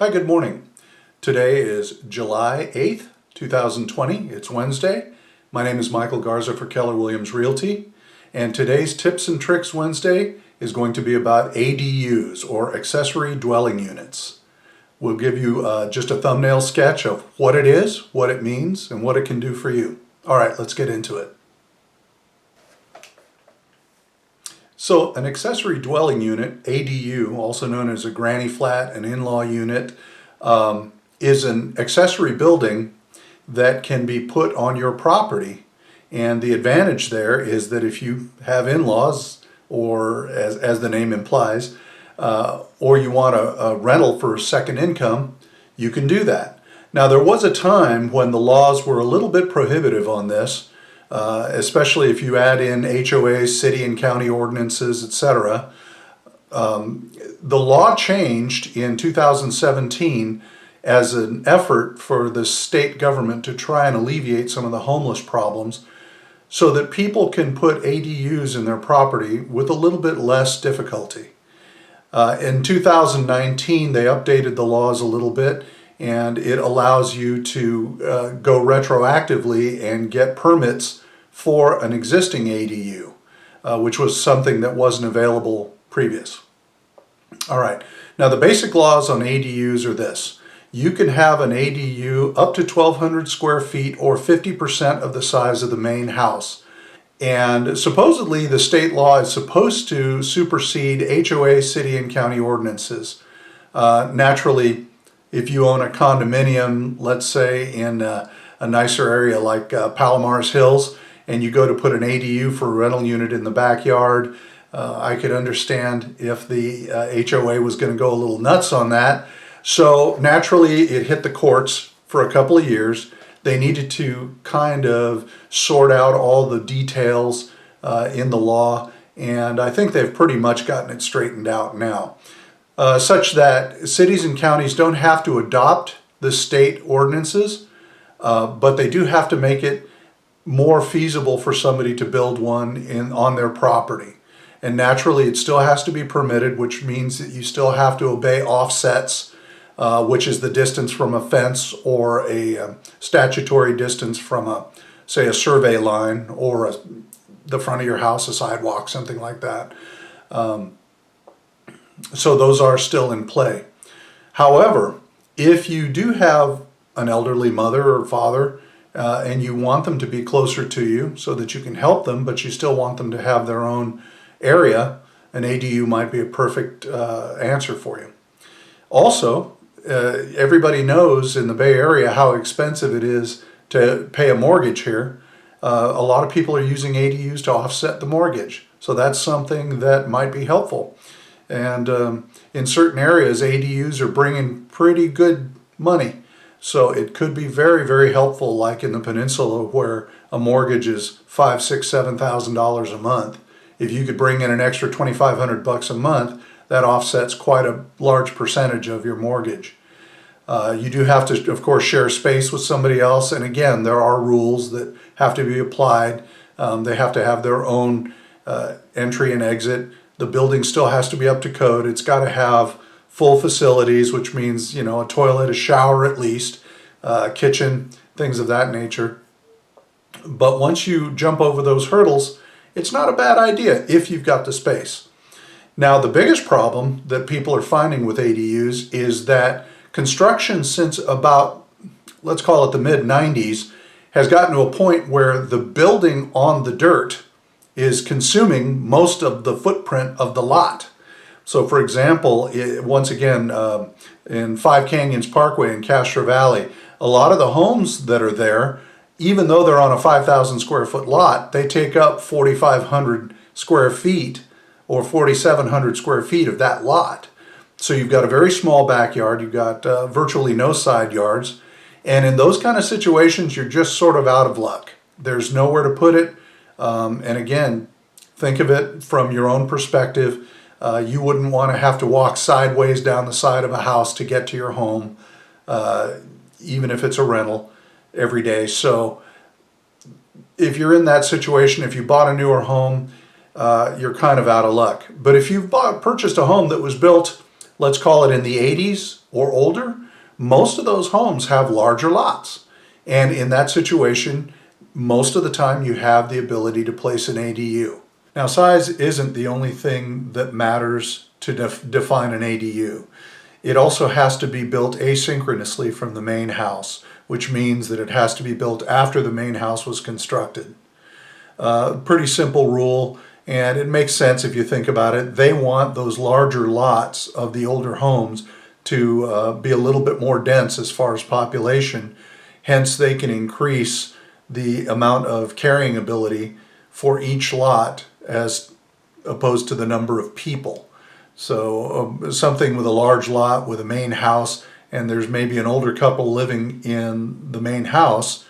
Hi, good morning. Today is July 8th, 2020. It's Wednesday. My name is Michael Garza for Keller Williams Realty, and today's Tips and Tricks Wednesday is going to be about ADUs, or Accessory Dwelling Units. We'll give you just a thumbnail sketch of what it is, what it means, and what it can do for you. All right, let's get into it. So an accessory dwelling unit, ADU, also known as a granny flat, an in-law unit, is an accessory building that can be put on your property. And the advantage there is that if you have in-laws, or as the name implies, or you want a rental for second income, you can do that. Now, there was a time when the laws were a little bit prohibitive on this, especially if you add in HOAs, city and county ordinances, etc. The law changed in 2017 as an effort for the state government to try and alleviate some of the homeless problems so that people can put ADUs in their property with a little bit less difficulty. In 2019, they updated the laws a little bit, and it allows you to go retroactively and get permits for an existing ADU, which was something that wasn't available previous. All right, now the basic laws on ADUs are this. You can have an ADU up to 1,200 square feet or 50% of the size of the main house. And supposedly the state law is supposed to supersede HOA, city, and county ordinances. Naturally, if you own a condominium, let's say in a nicer area like Palomar's Hills, and you go to put an ADU for a rental unit in the backyard, I could understand if the HOA was going to go a little nuts on that. So naturally, it hit the courts for a couple of years. They needed to kind of sort out all the details in the law, and I think they've pretty much gotten it straightened out now, such that cities and counties don't have to adopt the state ordinances, but they do have to make it more feasible for somebody to build one on their property. And naturally, it still has to be permitted, which means that you still have to obey offsets, which is the distance from a fence or a statutory distance from say a survey line or the front of your house, a sidewalk, something like that. So those are still in play. However, if you do have an elderly mother or father and you want them to be closer to you so that you can help them, but you still want them to have their own area, an ADU might be a perfect answer for you. Also, everybody knows in the Bay Area how expensive it is to pay a mortgage here. A lot of people are using ADUs to offset the mortgage, so that's something that might be helpful. And in certain areas, ADUs are bringing pretty good money. So it could be very, very helpful, like in the peninsula where a mortgage is $5,000, $6,000, $7,000 a month. If you could bring in an extra $2,500 a month, that offsets quite a large percentage of your mortgage. You do have to, of course, share space with somebody else. And again, there are rules that have to be applied. They have to have their own entry and exit. The building still has to be up to code. It's got to have full facilities, which means, you know, a toilet, a shower at least, kitchen, things of that nature. But once you jump over those hurdles, it's not a bad idea if you've got the space. Now, the biggest problem that people are finding with ADUs is that construction since about, let's call it the mid-90s, has gotten to a point where the building on the dirt is consuming most of the footprint of the lot. So for example, once again, in Five Canyons Parkway in Castro Valley, a lot of the homes that are there, even though they're on a 5,000 square foot lot, they take up 4,500 square feet or 4,700 square feet of that lot. So you've got a very small backyard, you've got virtually no side yards, and in those kind of situations, you're just sort of out of luck. There's nowhere to put it, and again, think of it from your own perspective. You wouldn't want to have to walk sideways down the side of a house to get to your home, even if it's a rental every day. So if you're in that situation, if you bought a newer home, you're kind of out of luck. But if you've purchased a home that was built, let's call it in the 80s or older, most of those homes have larger lots. And in that situation, most of the time you have the ability to place an ADU. Now, size isn't the only thing that matters to define an ADU. It also has to be built asynchronously from the main house, which means that it has to be built after the main house was constructed. Pretty simple rule, and it makes sense if you think about it. They want those larger lots of the older homes to be a little bit more dense as far as population. Hence, they can increase the amount of carrying ability for each lot as opposed to the number of people. So something with a large lot with a main house, and there's maybe an older couple living in the main house,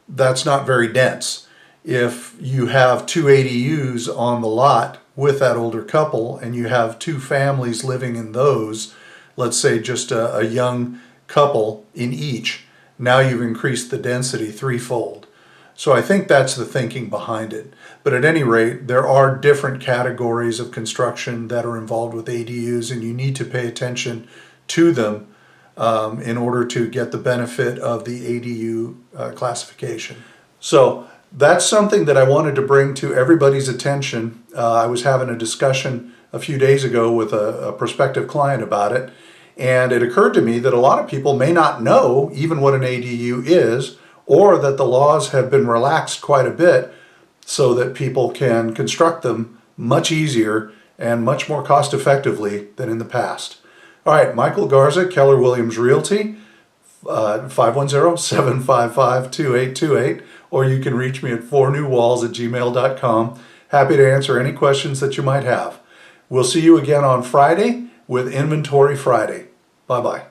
that's not very dense. If you have 2 ADUs on the lot with that older couple and you have 2 families living in those, let's say just a young couple in each, now you've increased the density threefold. So I think that's the thinking behind it. But at any rate, there are different categories of construction that are involved with ADUs, and you need to pay attention to them in order to get the benefit of the ADU classification. So that's something that I wanted to bring to everybody's attention. I was having a discussion a few days ago with a prospective client about it, and it occurred to me that a lot of people may not know even what an ADU is, or that the laws have been relaxed quite a bit so that people can construct them much easier and much more cost effectively than in the past. All right, Michael Garza, Keller Williams Realty, 510-755-2828, or you can reach me at 4newwalls@gmail.com. Happy to answer any questions that you might have. We'll see you again on Friday with Inventory Friday. Bye-bye.